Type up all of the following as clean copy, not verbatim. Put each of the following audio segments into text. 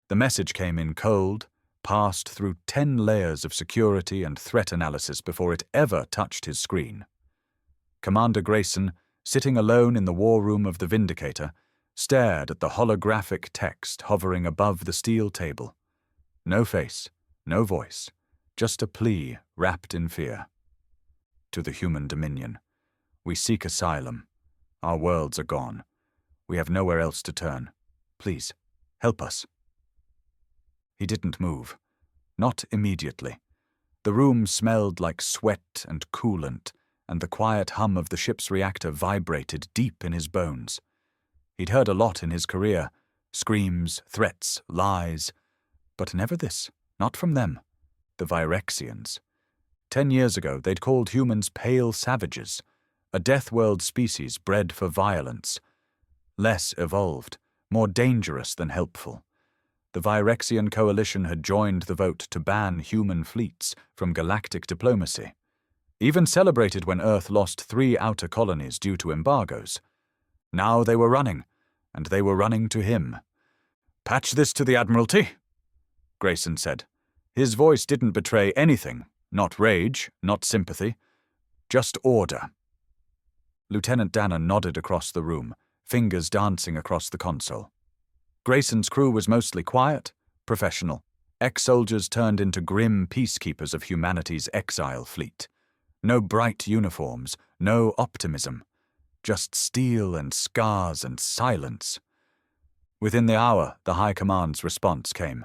The message came in cold, passed through 10 layers of security and threat analysis before it ever touched his screen. Commander Grayson, sitting alone in the war room of the Vindicator, stared at the holographic text hovering above the steel table. No face, no voice, just a plea wrapped in fear. To the human dominion. We seek asylum. Our worlds are gone. We have nowhere else to turn. Please, help us. He didn't move. Not immediately. The room smelled like sweat and coolant, and the quiet hum of the ship's reactor vibrated deep in his bones. He'd heard a lot in his career. Screams, threats, lies. But never this. Not from them. The Virexians. 10 years ago, they'd called humans pale savages, a Deathworld species bred for violence. Less evolved, more dangerous than helpful. The Virexian coalition had joined the vote to ban human fleets from galactic diplomacy. Even celebrated when Earth lost 3 outer colonies due to embargoes. Now they were running, and they were running to him. "Patch this to the Admiralty," Grayson said. His voice didn't betray anything, not rage, not sympathy, just order. Lieutenant Danner nodded across the room, fingers dancing across the console. Grayson's crew was mostly quiet, professional, ex-soldiers turned into grim peacekeepers of humanity's exile fleet. No bright uniforms, no optimism, just steel and scars and silence. Within the hour, the High Command's response came.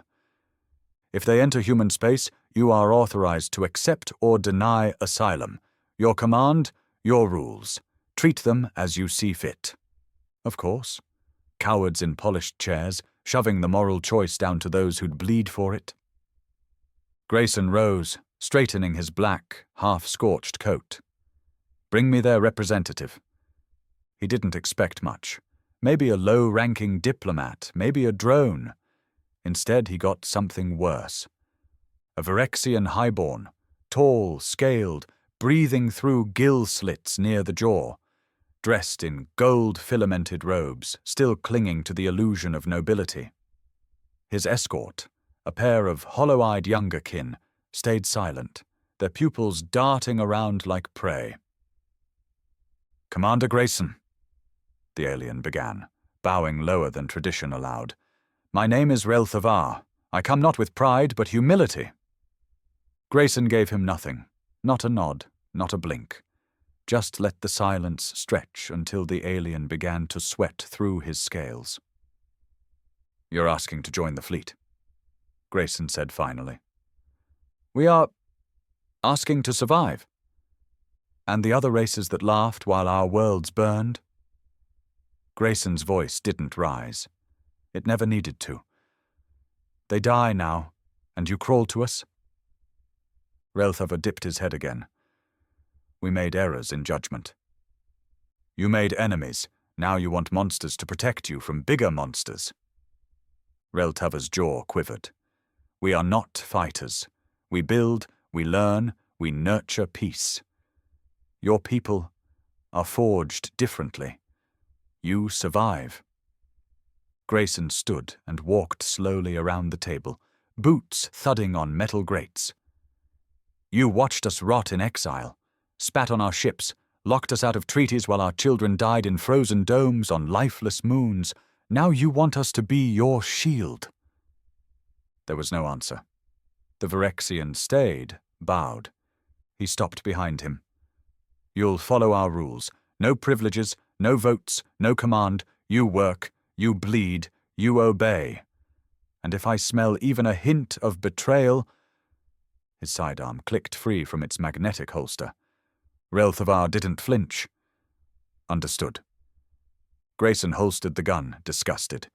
If they enter human space, you are authorized to accept or deny asylum. Your command, your rules. Treat them as you see fit. Of course. Cowards in polished chairs, shoving the moral choice down to those who'd bleed for it. Grayson rose, straightening his black, half-scorched coat. Bring me their representative. He didn't expect much. Maybe a low-ranking diplomat, maybe a drone. Instead, he got something worse. A Virexian highborn, tall, scaled, breathing through gill slits near the jaw, dressed in gold-filamented robes, still clinging to the illusion of nobility. His escort, a pair of hollow-eyed younger kin, stayed silent, their pupils darting around like prey. "Commander Grayson," the alien began, bowing lower than tradition allowed. "My name is Relthavar. I come not with pride, but humility." Grayson gave him nothing, not a nod, not a blink. Just let the silence stretch until the alien began to sweat through his scales. "You're asking to join the fleet," Grayson said finally. "We are asking to survive." "And the other races that laughed while our worlds burned?" Grayson's voice didn't rise. It never needed to. "They die now, and you crawl to us?" Relthavar dipped his head again. "We made errors in judgment. You made enemies. Now you want monsters to protect you from bigger monsters." Relthavar's jaw quivered. "We are not fighters. We build, we learn, we nurture peace. Your people are forged differently. You survive." Grayson stood and walked slowly around the table, boots thudding on metal grates. "You watched us rot in exile, spat on our ships, locked us out of treaties while our children died in frozen domes on lifeless moons. Now you want us to be your shield." There was no answer. The Virexian stayed, bowed. He stopped behind him. "You'll follow our rules. No privileges, no votes, no command. You work, you bleed, you obey. And if I smell even a hint of betrayal—" His sidearm clicked free from its magnetic holster. Relthavar didn't flinch. "Understood." Grayson holstered the gun, disgusted.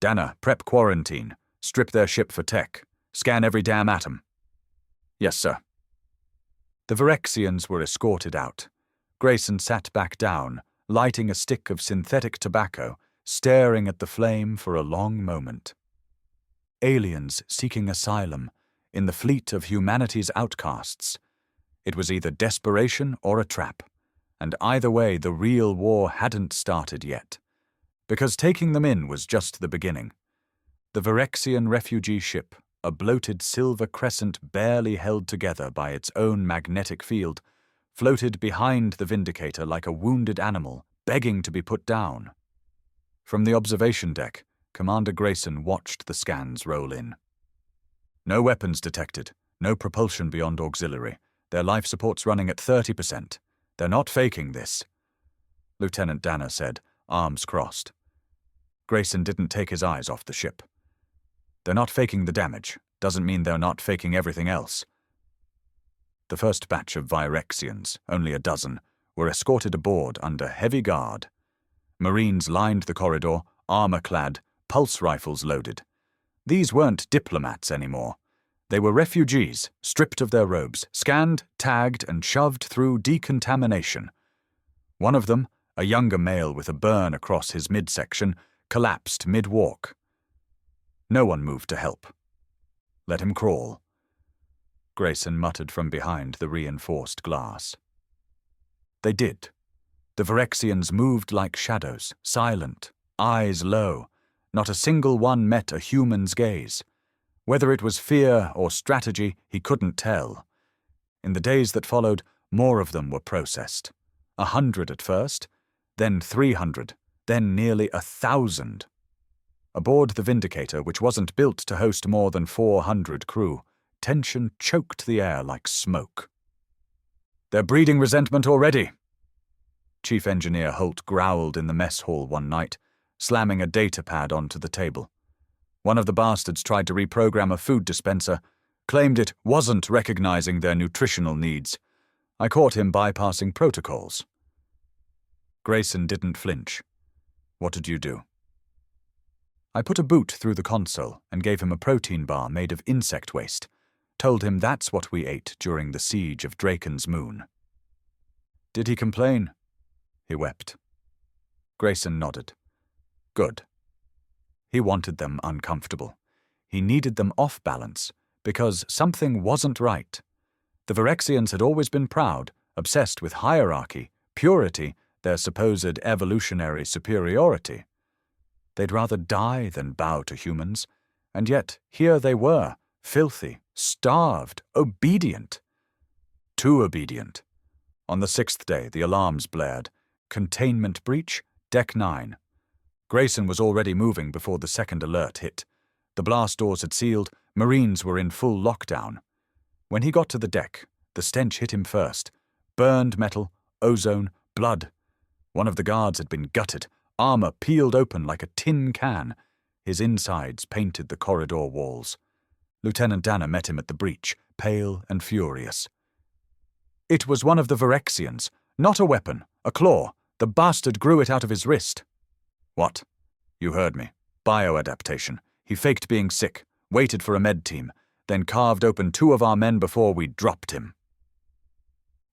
"Danner, prep quarantine. Strip their ship for tech. Scan every damn atom." "Yes, sir." The Virexians were escorted out. Grayson sat back down, lighting a stick of synthetic tobacco, staring at the flame for a long moment. Aliens seeking asylum, in the fleet of humanity's outcasts. It was either desperation or a trap, and either way the real war hadn't started yet. Because taking them in was just the beginning. The Virexian refugee ship, a bloated silver crescent barely held together by its own magnetic field, floated behind the Vindicator like a wounded animal, begging to be put down. From the observation deck, Commander Grayson watched the scans roll in. No weapons detected, no propulsion beyond auxiliary. Their life support's running at 30%. They're not faking this, Lieutenant Danner said, arms crossed. Grayson didn't take his eyes off the ship. They're not faking the damage. Doesn't mean they're not faking everything else. The first batch of Virexians, only a dozen, were escorted aboard under heavy guard. Marines lined the corridor, armor-clad, pulse rifles loaded. These weren't diplomats anymore. They were refugees, stripped of their robes, scanned, tagged, and shoved through decontamination. One of them, a younger male with a burn across his midsection, collapsed mid-walk. No one moved to help. Let him crawl, Grayson muttered from behind the reinforced glass. They did. The Virexians moved like shadows, silent, eyes low. Not a single one met a human's gaze. Whether it was fear or strategy, he couldn't tell. In the days that followed, more of them were processed. 100 at first, then 300, then nearly 1,000. Aboard the Vindicator, which wasn't built to host more than 400 crew, tension choked the air like smoke. "They're breeding resentment already," Chief Engineer Holt growled in the mess hall one night, slamming a data pad onto the table. One of the bastards tried to reprogram a food dispenser, claimed it wasn't recognizing their nutritional needs. I caught him bypassing protocols. Grayson didn't flinch. "What did you do?" I put a boot through the console and gave him a protein bar made of insect waste. Told him that's what we ate during the siege of Draken's moon. "Did he complain?" He wept. Grayson nodded. "Good." He wanted them uncomfortable. He needed them off balance, because something wasn't right. The Virexians had always been proud, obsessed with hierarchy, purity, their supposed evolutionary superiority. They'd rather die than bow to humans, and yet here they were, filthy, starved, obedient. Too obedient. On the 6th day, the alarms blared. Containment breach, Deck 9. Grayson was already moving before the second alert hit. The blast doors had sealed, Marines were in full lockdown. When he got to the deck, the stench hit him first. Burned metal, ozone, blood. One of the guards had been gutted, armor peeled open like a tin can. His insides painted the corridor walls. Lieutenant Danner met him at the breach, pale and furious. It was one of the Virexians, not a weapon, a claw. The bastard grew it out of his wrist. "What?" "You heard me. Bioadaptation. He faked being sick, waited for a med team, then carved open 2 of our men before we dropped him."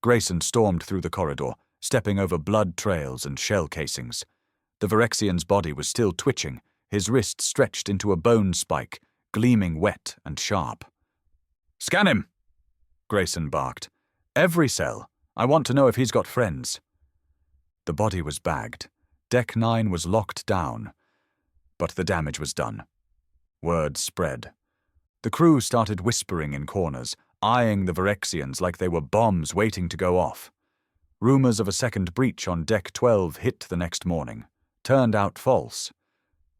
Grayson stormed through the corridor, stepping over blood trails and shell casings. The Virexian's body was still twitching, his wrist stretched into a bone spike, gleaming wet and sharp. "Scan him!" Grayson barked. "Every cell. I want to know if he's got friends." The body was bagged. Deck 9 was locked down. But the damage was done. Word spread. The crew started whispering in corners, eyeing the Virexians like they were bombs waiting to go off. Rumors of a second breach on Deck 12 hit the next morning. Turned out false.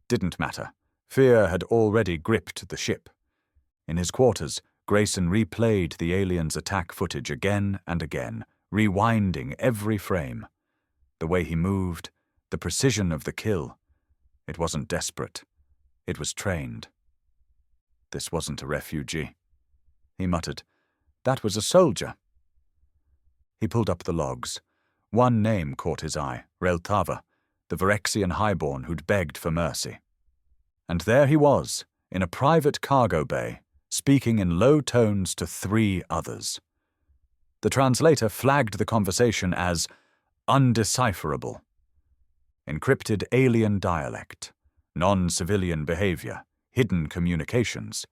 Didn't matter. Fear had already gripped the ship. In his quarters, Grayson replayed the aliens' attack footage again and again, rewinding every frame. The way he moved, the precision of the kill. It wasn't desperate. It was trained. This wasn't a refugee. He muttered, "That was a soldier." He pulled up the logs. One name caught his eye, Reltava, the Virexian highborn who'd begged for mercy. And there he was, in a private cargo bay, speaking in low tones to 3 others. The translator flagged the conversation as undecipherable. Encrypted alien dialect, non-civilian behavior, hidden communications.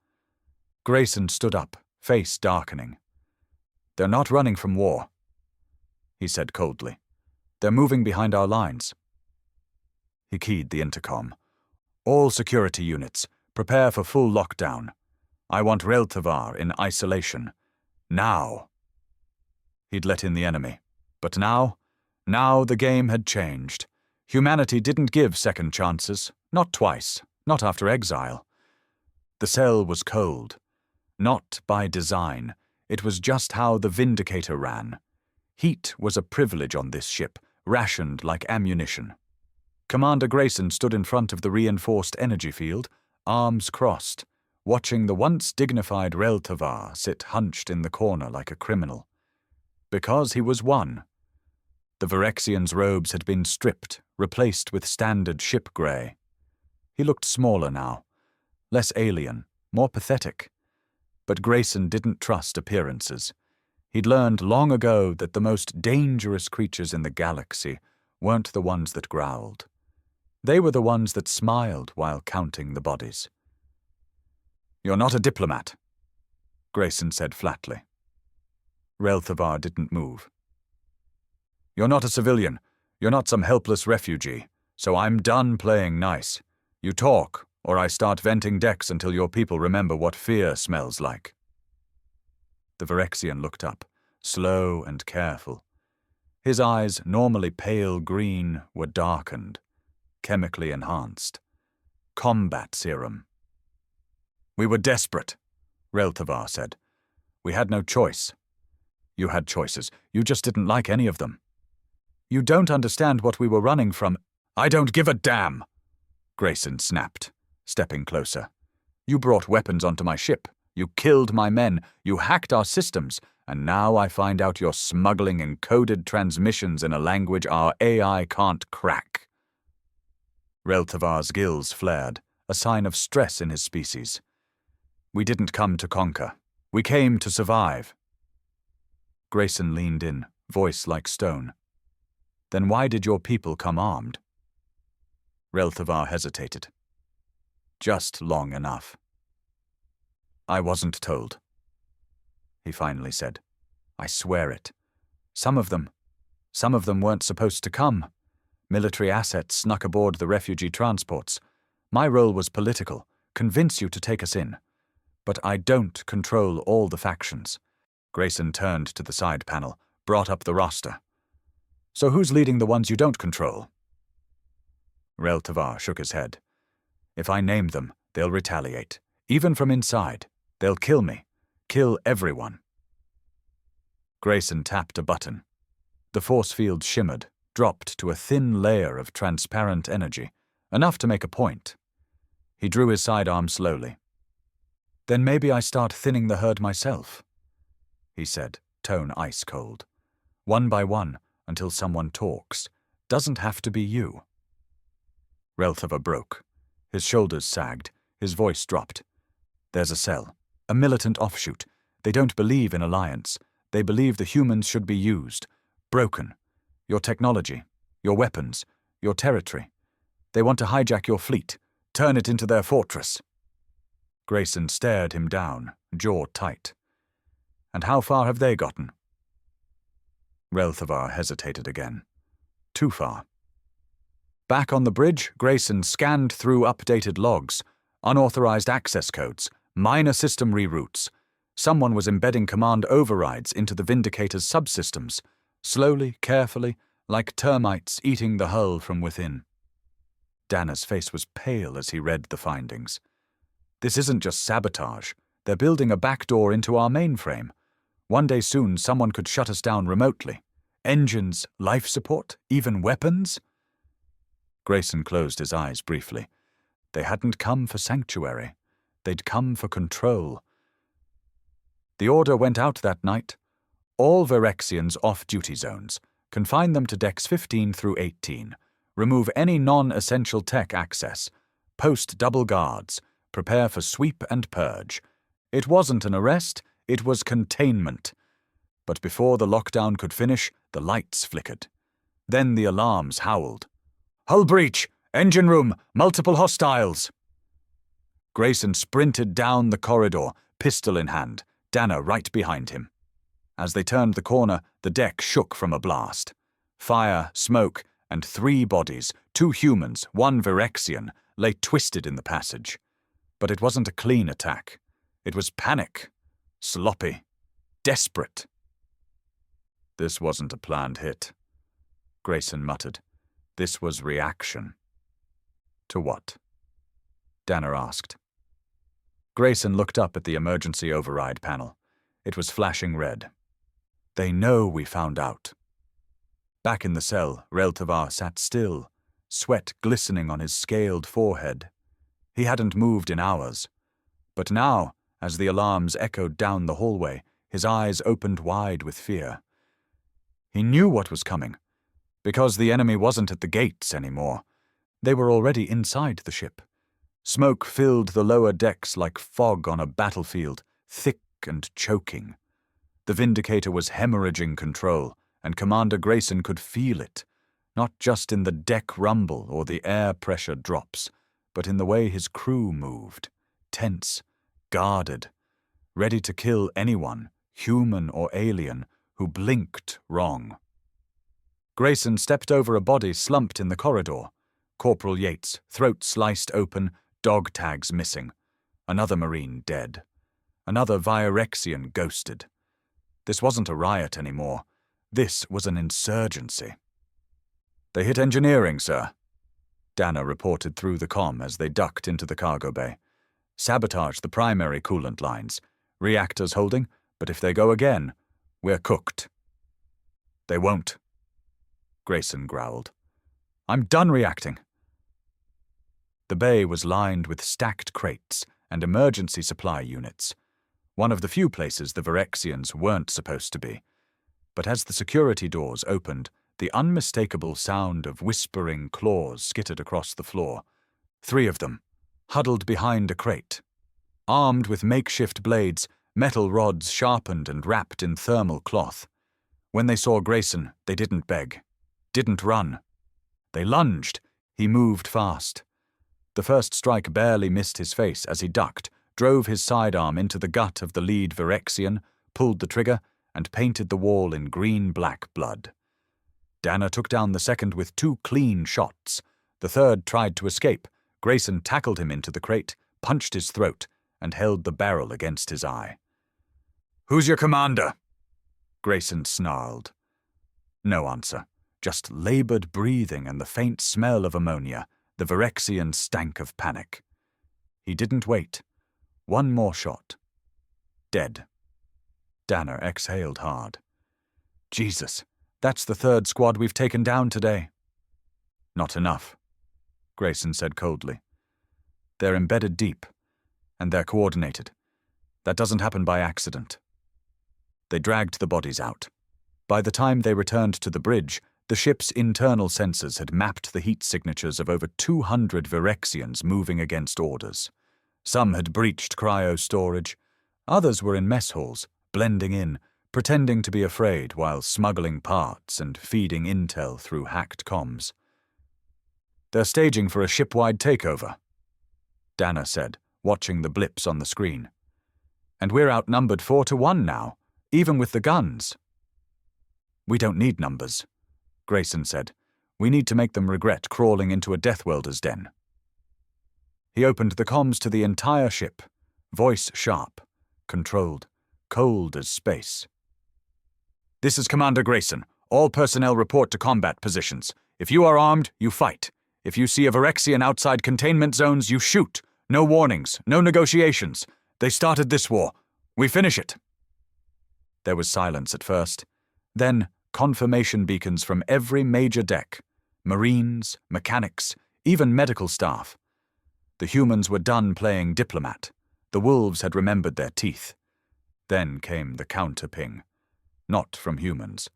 Grayson stood up, face darkening. "They're not running from war," he said coldly. "They're moving behind our lines." He keyed the intercom. "All security units, Prepare for full lockdown. I want Reltavar in isolation. Now. He'd let in the enemy. But now the game had changed. Humanity didn't give second chances. Not twice. Not after exile. The cell was cold. Not by design. It was just how the Vindicator ran. Heat was a privilege on this ship, rationed like ammunition. Commander Grayson stood in front of the reinforced energy field, arms crossed, watching the once dignified Reltavar sit hunched in the corner like a criminal. Because he was one. The Virexian's robes had been stripped, replaced with standard ship grey. He looked smaller now, less alien, more pathetic. But Grayson didn't trust appearances. He'd learned long ago that the most dangerous creatures in the galaxy weren't the ones that growled. They were the ones that smiled while counting the bodies. "You're not a diplomat," Grayson said flatly. Reltavar didn't move. "You're not a civilian. You're not some helpless refugee. So I'm done playing nice. You talk, or I start venting decks until your people remember what fear smells like." The Virexian looked up, slow and careful. His eyes, normally pale green, were darkened, chemically enhanced. Combat serum. "We were desperate," Reltavar said. "We had no choice." "You had choices. You just didn't like any of them." "You don't understand what we were running from." "I don't give a damn," Grayson snapped, stepping closer. "You brought weapons onto my ship. You killed my men. You hacked our systems. And now I find out you're smuggling encoded transmissions in a language our AI can't crack." Reltavar's gills flared, a sign of stress in his species. "We didn't come to conquer. We came to survive." Grayson leaned in, voice like stone. "Then why did your people come armed?" Reltavar hesitated. "Just long enough." "I wasn't told," he finally said. "I swear it. Some of them weren't supposed to come. Military assets snuck aboard the refugee transports. My role was political, convince you to take us in. But I don't control all the factions." Grayson turned to the side panel, brought up the roster. "So who's leading the ones you don't control?" Reltavar shook his head. "If I name them, they'll retaliate. Even from inside. They'll kill me. Kill everyone." Grayson tapped a button. The force field shimmered, dropped to a thin layer of transparent energy, enough to make a point. He drew his sidearm slowly. "Then maybe I start thinning the herd myself," he said, tone ice cold. "One by one, until someone talks. Doesn't have to be you." Reltavar broke. His shoulders sagged, his voice dropped. "There's a cell, a militant offshoot. They don't believe in alliance. They believe the humans should be used. Broken. Your technology, your weapons, your territory. They want to hijack your fleet, turn it into their fortress." Grayson stared him down, jaw tight. "And how far have they gotten?" Reltavar hesitated again. Too far. Back on the bridge, Grayson scanned through updated logs, unauthorized access codes, minor system reroutes. Someone was embedding command overrides into the Vindicator's subsystems, slowly, carefully, like termites eating the hull from within. Dana's face was pale as he read the findings. "This isn't just sabotage. They're building a backdoor into our mainframe. One day soon someone could shut us down remotely. Engines, life support, even weapons?" Grayson closed his eyes briefly. They hadn't come for sanctuary. They'd come for control. The order went out that night. All Virexians off duty zones. Confine them to decks 15 through 18. Remove any non-essential tech access. Post double guards. Prepare for sweep and purge. It wasn't an arrest, it was containment. But before the lockdown could finish, the lights flickered. Then the alarms howled. "Hull breach! Engine room! Multiple hostiles!" Grayson sprinted down the corridor, pistol in hand, Dana right behind him. As they turned the corner, the deck shook from a blast. Fire, smoke, and 3 bodies, 2 humans, 1 Virexian, lay twisted in the passage. But it wasn't a clean attack. It was panic. Sloppy. Desperate. This wasn't a planned hit, Grayson muttered. This was reaction. To what? Danner asked. Grayson looked up at the emergency override panel. It was flashing red. They know we found out. Back in the cell, Reltavar sat still, sweat glistening on his scaled forehead. He hadn't moved in hours. But now, as the alarms echoed down the hallway, his eyes opened wide with fear. He knew what was coming, because the enemy wasn't at the gates anymore. They were already inside the ship. Smoke filled the lower decks like fog on a battlefield, thick and choking. The Vindicator was hemorrhaging control, and Commander Grayson could feel it, not just in the deck rumble or the air pressure drops, but in the way his crew moved, tense, guarded, ready to kill anyone, human or alien, who blinked wrong. Grayson stepped over a body slumped in the corridor. Corporal Yates, throat sliced open, dog tags missing. Another Marine dead. Another Virexian ghosted. This wasn't a riot anymore. This was an insurgency. They hit engineering, sir, Danner reported through the comm as they ducked into the cargo bay. Sabotage the primary coolant lines. Reactors holding, but if they go again, we're cooked. They won't, Grayson growled. I'm done reacting. The bay was lined with stacked crates and emergency supply units, one of the few places the Virexians weren't supposed to be. But as the security doors opened, the unmistakable sound of whispering claws skittered across the floor. 3 of them, huddled behind a crate. Armed with makeshift blades, metal rods sharpened and wrapped in thermal cloth. When they saw Grayson, they didn't beg, didn't run. They lunged. He moved fast. The first strike barely missed his face as he ducked, drove his sidearm into the gut of the lead Virexian, pulled the trigger, and painted the wall in green-black blood. Danner took down the second with 2 clean shots. The third tried to escape. Grayson tackled him into the crate, punched his throat, and held the barrel against his eye. "Who's your commander?" Grayson snarled. No answer, just labored breathing and the faint smell of ammonia. The Virexian stank of panic. He didn't wait. 1 more shot. Dead. Danner exhaled hard. Jesus, that's the 3rd squad we've taken down today. Not enough, Grayson said coldly. They're embedded deep, and they're coordinated. That doesn't happen by accident. They dragged the bodies out. By the time they returned to the bridge, the ship's internal sensors had mapped the heat signatures of over 200 Virexians moving against orders. Some had breached cryo-storage. Others were in mess halls, blending in, pretending to be afraid while smuggling parts and feeding intel through hacked comms. They're staging for a ship-wide takeover, Danner said, watching the blips on the screen. And we're outnumbered 4-1 now, even with the guns. We don't need numbers, Grayson said. We need to make them regret crawling into a Deathworlder's den. He opened the comms to the entire ship, voice sharp, controlled, cold as space. This is Commander Grayson. All personnel report to combat positions. If you are armed, you fight. If you see a Virexian outside containment zones, you shoot. No warnings, no negotiations. They started this war. We finish it. There was silence at first. Then, confirmation beacons from every major deck. Marines, mechanics, even medical staff. The humans were done playing diplomat. The wolves had remembered their teeth. Then came the counter-ping. Not from humans.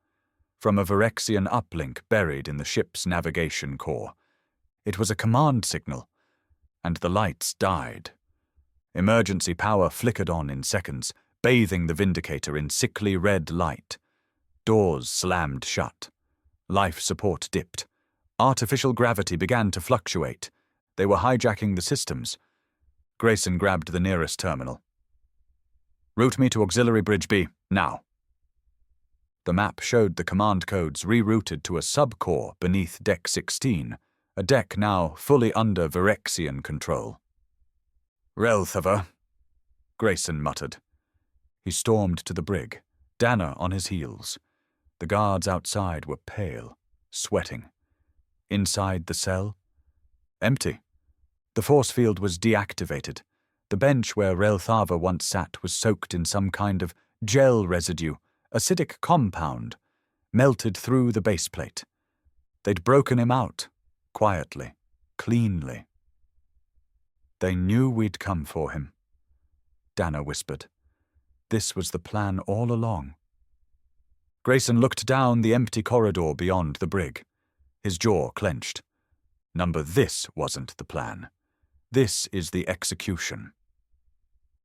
From a Virexian uplink buried in the ship's navigation core. It was a command signal, and the lights died. Emergency power flickered on in seconds, bathing the Vindicator in sickly red light. Doors slammed shut. Life support dipped. Artificial gravity began to fluctuate. They were hijacking the systems. Grayson grabbed the nearest terminal. Route me to Auxiliary Bridge B, now. The map showed the command codes rerouted to a sub-core beneath Deck 16, a deck now fully under Virexian control. "Relthaver," Grayson muttered. He stormed to the brig, Dana on his heels. The guards outside were pale, sweating. Inside the cell? Empty. The force field was deactivated. The bench where Relthava once sat was soaked in some kind of gel residue, acidic compound, melted through the base plate. They'd broken him out, quietly, cleanly. "They knew we'd come for him," Dana whispered. "This was the plan all along." Grayson looked down the empty corridor beyond the brig. His jaw clenched. This wasn't the plan. This is the execution.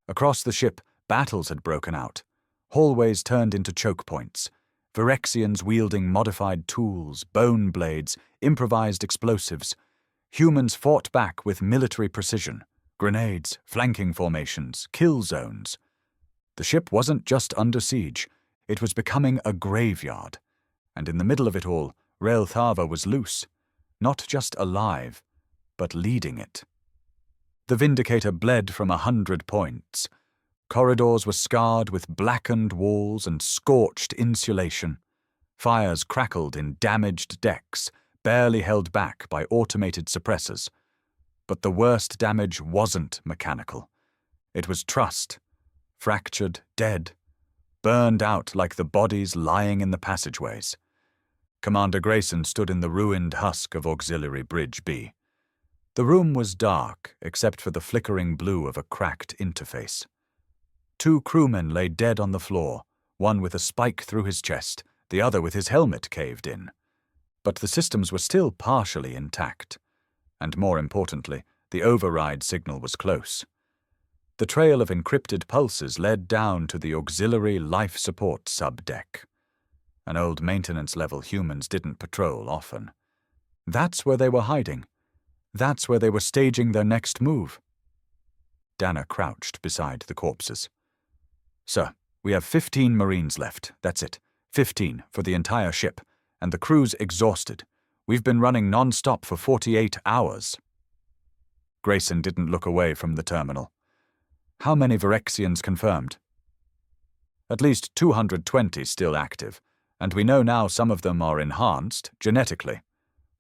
Across the ship, battles had broken out. Hallways turned into choke points. Phyrexians wielding modified tools, bone blades, improvised explosives. Humans fought back with military precision. Grenades, flanking formations, kill zones. The ship wasn't just under siege. It was becoming a graveyard. And in the middle of it all, Relthava was loose. Not just alive, but leading it. The Vindicator bled from 100 points. Corridors were scarred with blackened walls and scorched insulation. Fires crackled in damaged decks, barely held back by automated suppressors. But the worst damage wasn't mechanical. It was trust. Fractured, dead, burned out like the bodies lying in the passageways. Commander Grayson stood in the ruined husk of Auxiliary Bridge B. The room was dark, except for the flickering blue of a cracked interface. 2 crewmen lay dead on the floor, one with a spike through his chest, the other with his helmet caved in. But the systems were still partially intact. And more importantly, the override signal was close. The trail of encrypted pulses led down to the auxiliary life support subdeck. An old maintenance-level humans didn't patrol often. That's where they were hiding. That's where they were staging their next move. Dana crouched beside the corpses. "Sir, we have 15 Marines left. That's it. 15 for the entire ship, and the crew's exhausted. We've been running non-stop for 48 hours. Grayson didn't look away from the terminal. "How many Phyrexians confirmed?" "At least 220 still active, and we know now some of them are enhanced genetically.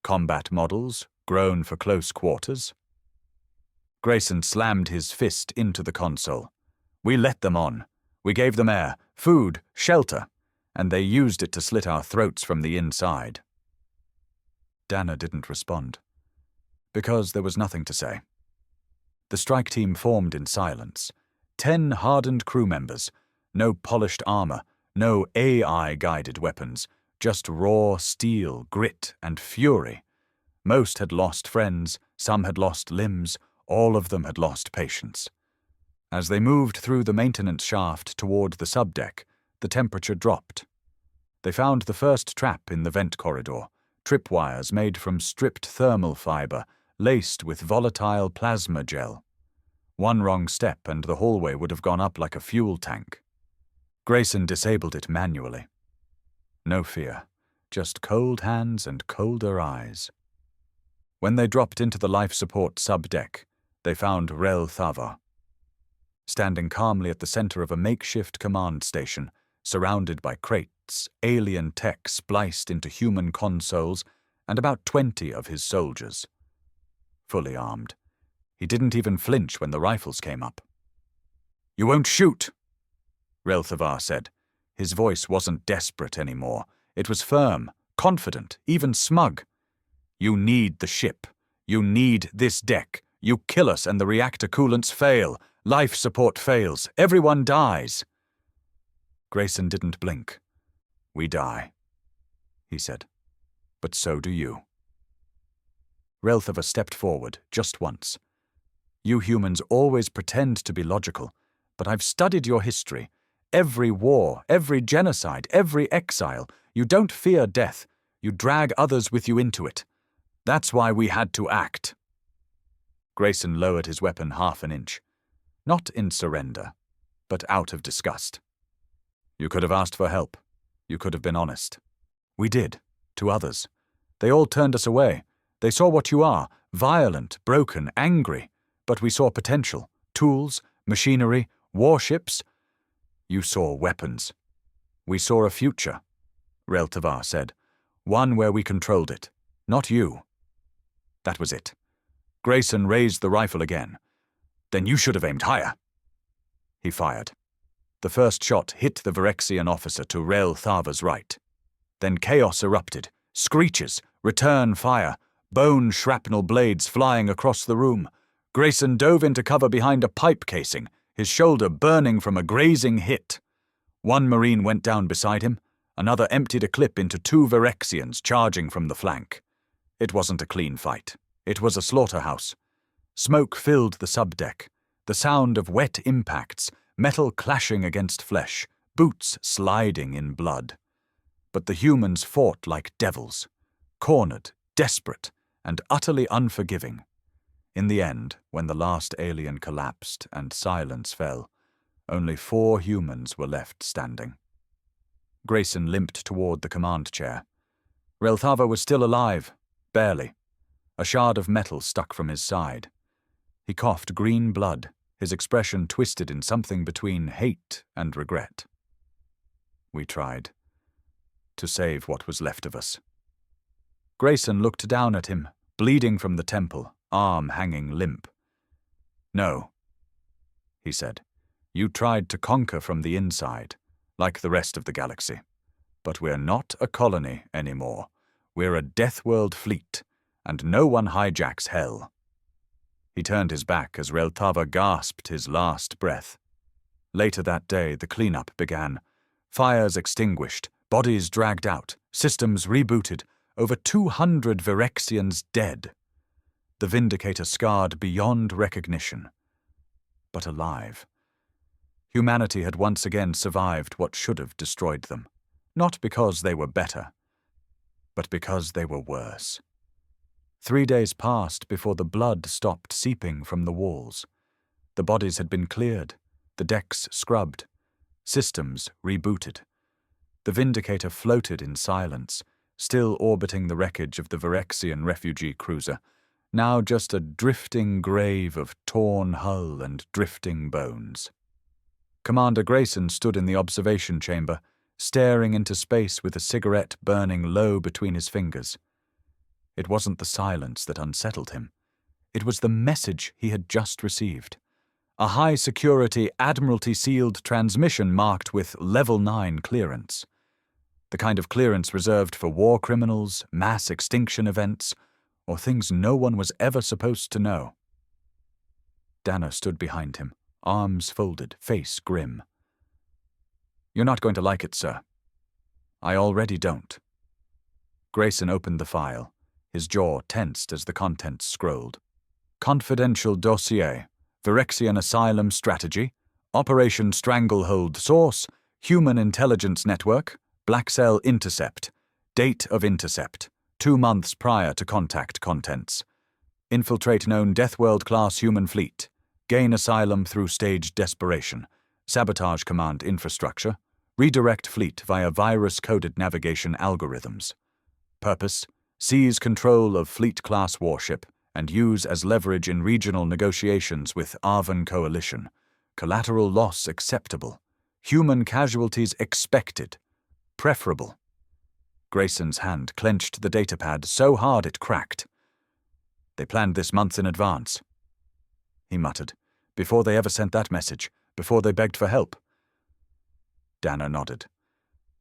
Combat models, grown for close quarters." Grayson slammed his fist into the console. "We let them on. We gave them air, food, shelter, and they used it to slit our throats from the inside." Dana didn't respond. Because there was nothing to say. The strike team formed in silence. 10 hardened crew members. No polished armor, no AI-guided weapons, just raw steel, grit, and fury. Most had lost friends, some had lost limbs, all of them had lost patience. As they moved through the maintenance shaft toward the subdeck, the temperature dropped. They found the first trap in the vent corridor, tripwires made from stripped thermal fiber, laced with volatile plasma gel. One wrong step and the hallway would have gone up like a fuel tank. Grayson disabled it manually. No fear, just cold hands and colder eyes. When they dropped into the life support subdeck, they found Relthava. Standing calmly at the center of a makeshift command station, surrounded by crates, alien tech spliced into human consoles, and about 20 of his soldiers. Fully armed. He didn't even flinch when the rifles came up. "You won't shoot," Relthavar said. His voice wasn't desperate anymore. It was firm, confident, even smug. "You need the ship. You need this deck. You kill us and the reactor coolants fail. Life support fails. Everyone dies." Grayson didn't blink. "We die," he said. "But so do you." Relthavar stepped forward, just once. "You humans always pretend to be logical, but I've studied your history. Every war, every genocide, every exile. You don't fear death. You drag others with you into it. That's why we had to act." Grayson lowered his weapon half an inch. Not in surrender, but out of disgust. "You could have asked for help. You could have been honest. We did, to others. They all turned us away. They saw what you are, violent, broken, angry. But we saw potential, Tools, machinery, warships. You saw weapons. We saw a future, Reltavar said. One where we controlled it, not you. That was it. Grayson raised the rifle again. Then you should have aimed higher. He fired. The first shot hit the Virexian officer to Relthavar's right. Then chaos erupted. Screeches, return fire, bone shrapnel blades flying across the room. Grayson dove into cover behind a pipe casing, his shoulder burning from a grazing hit. One Marine went down beside him. Another emptied a clip into two Virexians charging from the flank. It wasn't a clean fight. It was a slaughterhouse. Smoke filled the subdeck. The sound of wet impacts, metal clashing against flesh, boots sliding in blood. But the humans fought like devils, cornered, desperate, and utterly unforgiving. In the end, when the last alien collapsed and silence fell, only 4 humans were left standing. Grayson limped toward the command chair. Relthavar was still alive, barely. A shard of metal stuck from his side. He coughed green blood, his expression twisted in something between hate and regret. We tried to save what was left of us. Grayson looked down at him, bleeding from the temple, arm hanging limp. No, he said. You tried to conquer from the inside, like the rest of the galaxy. But we're not a colony anymore. We're a Deathworld fleet, and no one hijacks hell. He turned his back as Relthavar gasped his last breath. Later that day, the cleanup began. Fires extinguished, bodies dragged out, systems rebooted, over 200 Virexians dead. The Vindicator scarred beyond recognition, but alive. Humanity had once again survived what should have destroyed them, not because they were better, but because they were worse. 3 days passed before the blood stopped seeping from the walls. The bodies had been cleared, the decks scrubbed, systems rebooted. The Vindicator floated in silence, still orbiting the wreckage of the Virexian refugee cruiser, now just a drifting grave of torn hull and drifting bones. Commander Grayson stood in the observation chamber, staring into space with a cigarette burning low between his fingers. It wasn't the silence that unsettled him. It was the message he had just received. A high-security, Admiralty-sealed transmission marked with Level 9 clearance. The kind of clearance reserved for war criminals, mass extinction events, or things no one was ever supposed to know. Dana stood behind him, arms folded, face grim. You're not going to like it, sir. I already don't. Grayson opened the file, his jaw tensed as the contents scrolled. Confidential dossier, Virexian Asylum strategy, Operation Stranglehold source, Human Intelligence Network, Black Cell intercept, date of intercept, 2 months prior to contact contents. Infiltrate known Deathworld-class human fleet. Gain asylum through staged desperation. Sabotage command infrastructure. Redirect fleet via virus-coded navigation algorithms. Purpose: seize control of fleet-class warship and use as leverage in regional negotiations with Arvan Coalition. Collateral loss acceptable. Human casualties expected. Preferable. Grayson's hand clenched the datapad so hard it cracked. They planned this months in advance, he muttered, before they ever sent that message, before they begged for help. Dana nodded.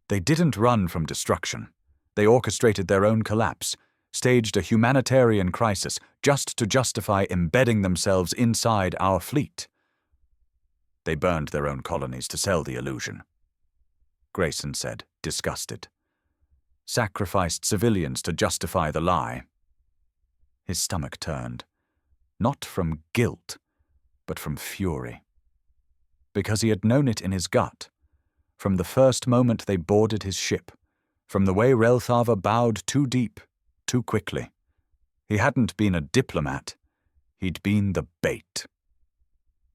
They didn't run from destruction. They orchestrated their own collapse, staged a humanitarian crisis just to justify embedding themselves inside our fleet. They burned their own colonies to sell the illusion, Grayson said, disgusted. Sacrificed civilians to justify the lie. His stomach turned, not from guilt, but from fury. Because he had known it in his gut, from the first moment they boarded his ship, from the way Relthavar bowed too deep, too quickly. He hadn't been a diplomat, he'd been the bait.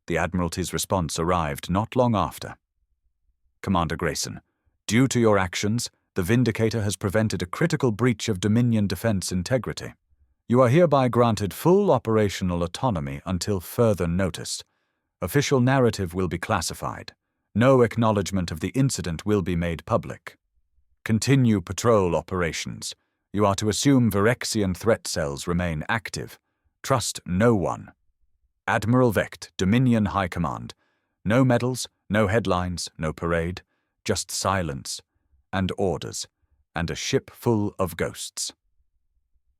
The Admiralty's response arrived not long after. Commander Grayson, due to your actions, the Vindicator has prevented a critical breach of Dominion defense integrity. You are hereby granted full operational autonomy until further notice. Official narrative will be classified. No acknowledgement of the incident will be made public. Continue patrol operations. You are to assume Virexian threat cells remain active. Trust no one. Admiral Vecht, Dominion High Command. No medals, no headlines, no parade. Just silence and orders, and a ship full of ghosts.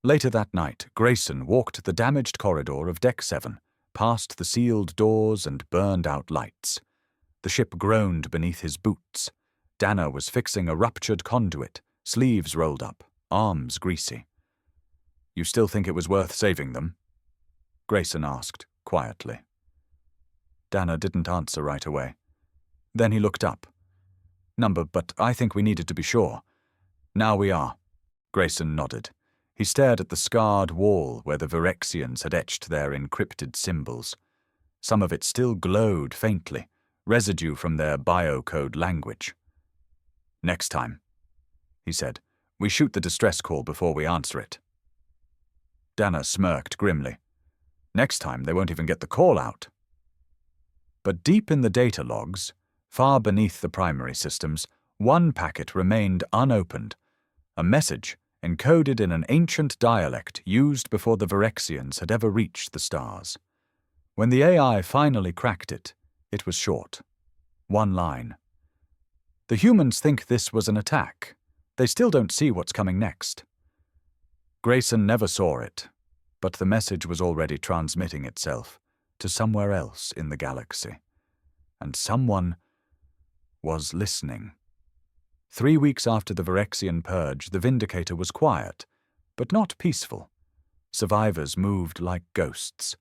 Later that night, Grayson walked the damaged corridor of Deck 7, past the sealed doors and burned-out lights. The ship groaned beneath his boots. Dana was fixing a ruptured conduit, sleeves rolled up, arms greasy. "You still think it was worth saving them?" Grayson asked, quietly. Dana didn't answer right away. Then he looked up. "Number, but I think we needed to be sure." "Now we are." Grayson nodded. He stared at the scarred wall where the Virexians had etched their encrypted symbols. Some of it still glowed faintly, residue from their biocode language. "Next time," he said, "we shoot the distress call before we answer it." Dana smirked grimly. "Next time they won't even get the call out." But deep in the data logs, far beneath the primary systems, one packet remained unopened, a message encoded in an ancient dialect used before the Virexians had ever reached the stars. When the AI finally cracked it, it was short. One line. "The humans think this was an attack. They still don't see what's coming next." Grayson never saw it, but the message was already transmitting itself to somewhere else in the galaxy. And someone was listening. 3 weeks after the Virexian purge, the Vindicator was quiet, but not peaceful. Survivors moved like ghosts.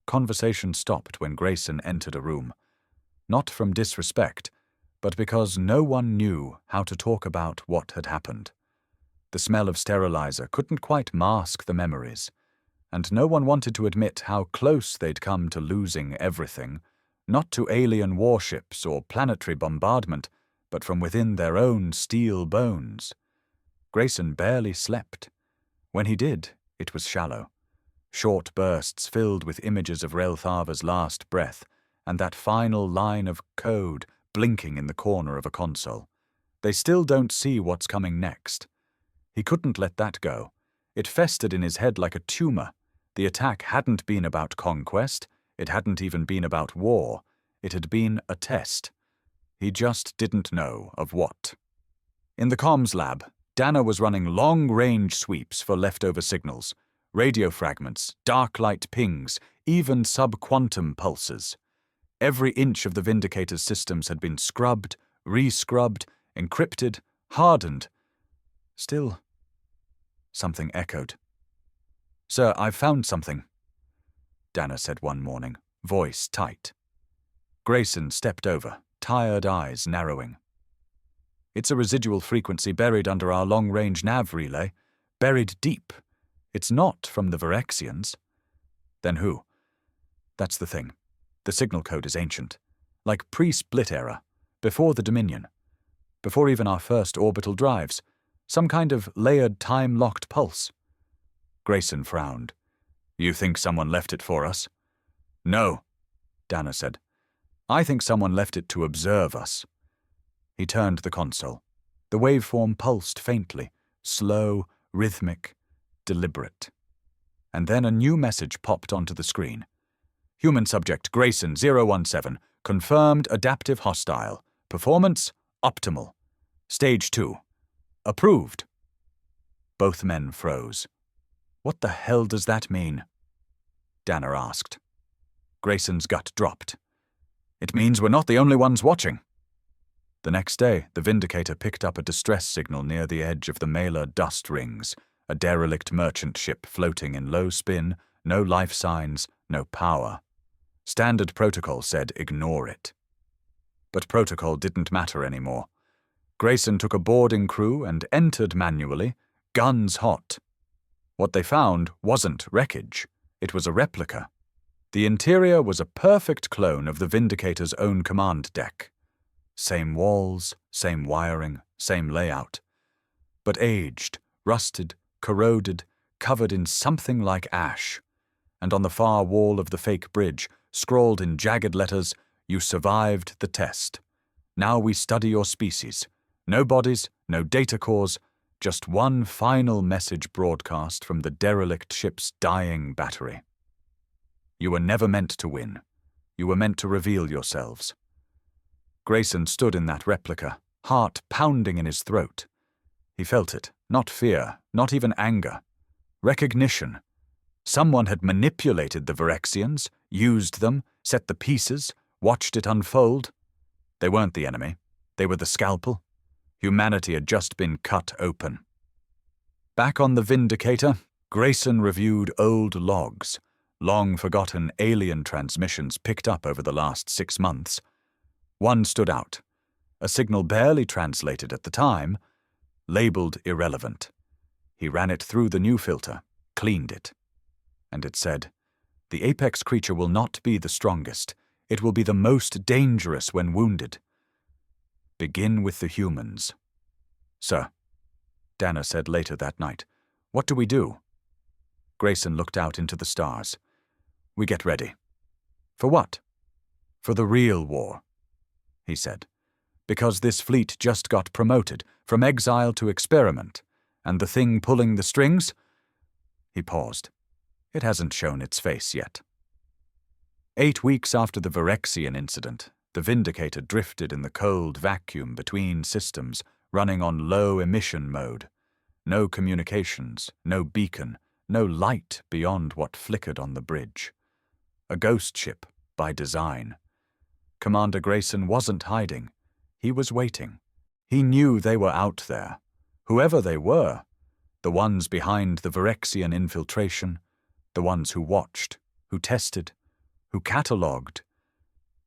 Conversation stopped when Grayson entered a room, not from disrespect, but because no one knew how to talk about what had happened. The smell of sterilizer couldn't quite mask the memories, and no one wanted to admit how close they'd come to losing everything, not to alien warships or planetary bombardment, but from within their own steel bones. Grayson barely slept. When he did, it was shallow. Short bursts filled with images of Relthava's last breath, and that final line of code blinking in the corner of a console. They still don't see what's coming next. He couldn't let that go. It festered in his head like a tumor. The attack hadn't been about conquest. It hadn't even been about war. It had been a test. He just didn't know of what. In the comms lab, Dana was running long-range sweeps for leftover signals, radio fragments, dark light pings, even sub-quantum pulses. Every inch of the Vindicator's systems had been scrubbed, re-scrubbed, encrypted, hardened. Still, something echoed. "Sir, I've found something," Dana said one morning, voice tight. Grayson stepped over, tired eyes narrowing. "It's a residual frequency buried under our long-range nav relay, buried deep. It's not from the Virexians." "Then who?" "That's the thing. The signal code is ancient, like pre-split era, before the Dominion, before even our first orbital drives, some kind of layered time-locked pulse." Grayson frowned. "You think someone left it for us?" "No," Dana said. "I think someone left it to observe us." He turned the console. The waveform pulsed faintly, slow, rhythmic, deliberate. And then a new message popped onto the screen. "Human subject Grayson 017, confirmed adaptive hostile. Performance optimal. Stage 2. Approved." Both men froze. "What the hell does that mean?" Dana asked. Grayson's gut dropped. "It means we're not the only ones watching." The next day, the Vindicator picked up a distress signal near the edge of the Mailer dust rings, a derelict merchant ship floating in low spin, no life signs, no power. Standard protocol said ignore it. But protocol didn't matter anymore. Grayson took a boarding crew and entered manually, guns hot. What they found wasn't wreckage. It was a replica. The interior was a perfect clone of the Vindicator's own command deck. Same walls, same wiring, same layout. But aged, rusted, corroded, covered in something like ash. And on the far wall of the fake bridge, scrawled in jagged letters, "You survived the test. Now we study your species. No bodies, no data cores, just one final message broadcast from the derelict ship's dying battery. You were never meant to win. You were meant to reveal yourselves." Grayson stood in that replica, heart pounding in his throat. He felt it, not fear, not even anger. Recognition. Someone had manipulated the Virexians, used them, set the pieces, watched it unfold. They weren't the enemy. They were the scalpel. Humanity had just been cut open. Back on the Vindicator, Grayson reviewed old logs, long-forgotten alien transmissions picked up over the last 6 months. One stood out, a signal barely translated at the time, labeled irrelevant. He ran it through the new filter, cleaned it. And it said, "The apex creature will not be the strongest. It will be the most dangerous when wounded. Begin with the humans." "Sir," Dana said later that night, "what do we do?" Grayson looked out into the stars. "We get ready." "For what?" "For the real war," he said. "Because this fleet just got promoted, from exile to experiment, and the thing pulling the strings—" He paused. "It hasn't shown its face yet." 8 weeks after the Virexian incident, the Vindicator drifted in the cold vacuum between systems, running on low-emission mode. No communications, no beacon, no light beyond what flickered on the bridge. A ghost ship, by design. Commander Grayson wasn't hiding. He was waiting. He knew they were out there. Whoever they were. The ones behind the Virexian infiltration. The ones who watched, who tested, who catalogued.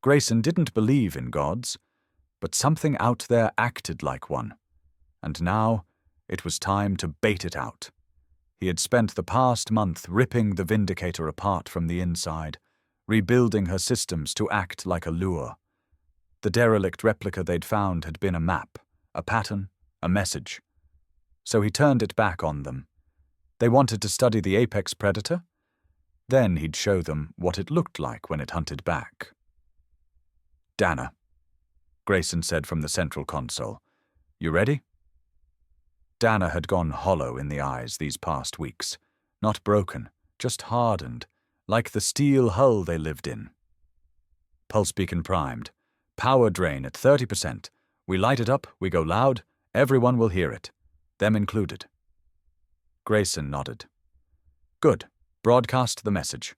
Grayson didn't believe in gods, but something out there acted like one. And now, it was time to bait it out. He had spent the past month ripping the Vindicator apart from the inside, rebuilding her systems to act like a lure. The derelict replica they'd found had been a map, a pattern, a message. So he turned it back on them. They wanted to study the apex predator? Then he'd show them what it looked like when it hunted back. "Dana," Grayson said from the central console. "You ready?" Dana had gone hollow in the eyes these past weeks. Not broken, just hardened, like the steel hull they lived in. "Pulse beacon primed. Power drain at 30%. We light it up, we go loud, everyone will hear it. Them included." Grayson nodded. "Good. Broadcast the message.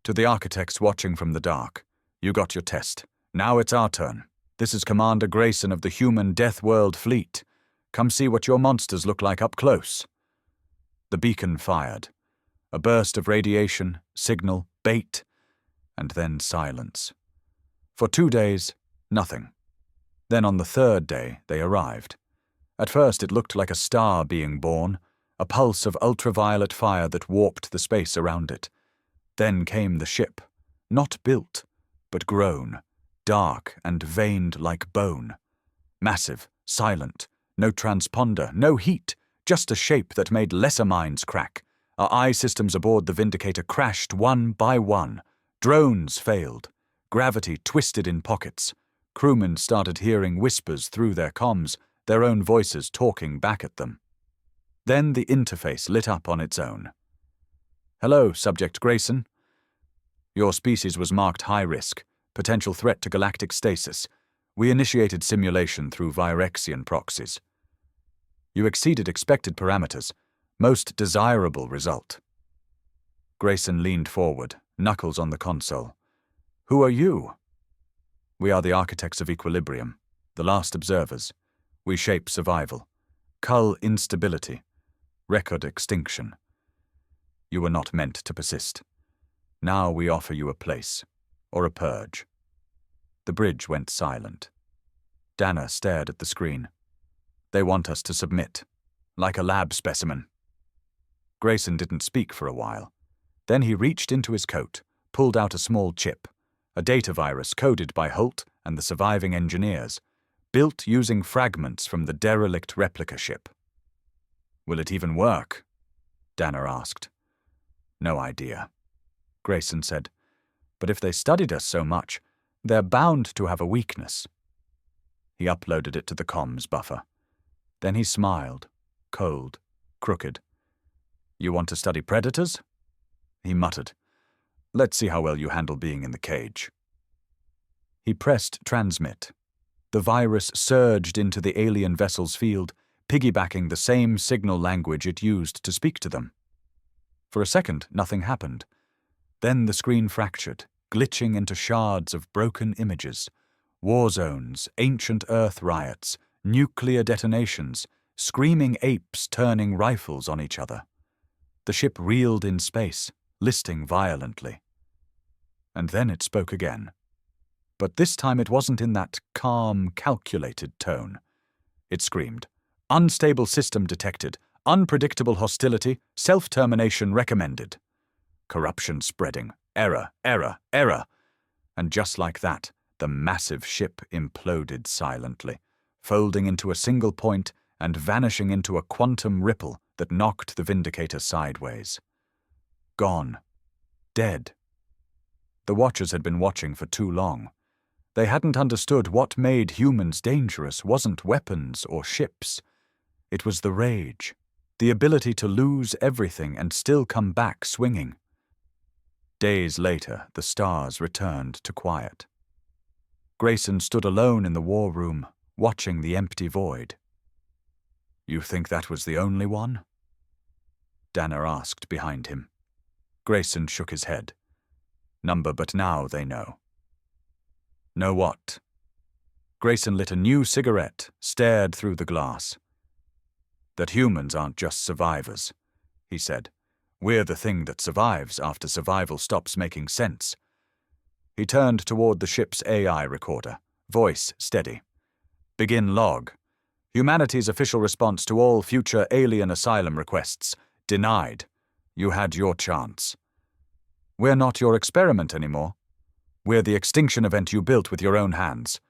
To the architects watching from the dark, you got your test. Now it's our turn. This is Commander Grayson of the human Deathworld fleet. Come see what your monsters look like up close." The beacon fired. A burst of radiation, signal, bait, and then silence. For 2 days, nothing. Then on the 3rd day, they arrived. At first it looked like a star being born, a pulse of ultraviolet fire that warped the space around it. Then came the ship, not built, but grown, dark and veined like bone. Massive, silent, no transponder, no heat, just a shape that made lesser minds crack. Our eye systems aboard the Vindicator crashed one by one. Drones failed. Gravity twisted in pockets. Crewmen started hearing whispers through their comms, their own voices talking back at them. Then the interface lit up on its own. "Hello, Subject Grayson. Your species was marked high risk, potential threat to galactic stasis. We initiated simulation through Virexian proxies. You exceeded expected parameters, most desirable result." Grayson leaned forward, knuckles on the console. "Who are you?" "We are the architects of equilibrium, the last observers. We shape survival, cull instability, record extinction. You were not meant to persist. Now we offer you a place, or a purge." The bridge went silent. Dana stared at the screen. "They want us to submit, like a lab specimen." Grayson didn't speak for a while. Then he reached into his coat, pulled out a small chip, a data virus coded by Holt and the surviving engineers, built using fragments from the derelict replica ship. "Will it even work?" Dana asked. "No idea," Grayson said. But if they studied us so much, they're bound to have a weakness. He uploaded it to the comms buffer. Then he smiled, cold, crooked. You want to study predators? He muttered. Let's see how well you handle being in the cage. He pressed transmit. The virus surged into the alien vessel's field, piggybacking the same signal language it used to speak to them. For a second, nothing happened. Then the screen fractured, glitching into shards of broken images. War zones, ancient Earth riots, nuclear detonations, screaming apes turning rifles on each other. The ship reeled in space, listing violently. And then it spoke again. But this time it wasn't in that calm, calculated tone. It screamed, "Unstable system detected. Unpredictable hostility. Self-termination recommended. Corruption spreading. Error, error, error." And just like that, the massive ship imploded silently, folding into a single point and vanishing into a quantum ripple that knocked the Vindicator sideways. Gone. Dead. The Watchers had been watching for too long. They hadn't understood what made humans dangerous wasn't weapons or ships. It was the rage, the ability to lose everything and still come back swinging. Days later, the stars returned to quiet. Grayson stood alone in the war room, watching the empty void. You think that was the only one? Danner asked behind him. Grayson shook his head. Number, but now they know. Know what? Grayson lit a new cigarette, stared through the glass. That humans aren't just survivors, he said. We're the thing that survives after survival stops making sense. He turned toward the ship's AI recorder, voice steady. Begin log. Humanity's official response to all future alien asylum requests. Denied. You had your chance. We're not your experiment anymore. We're the extinction event you built with your own hands.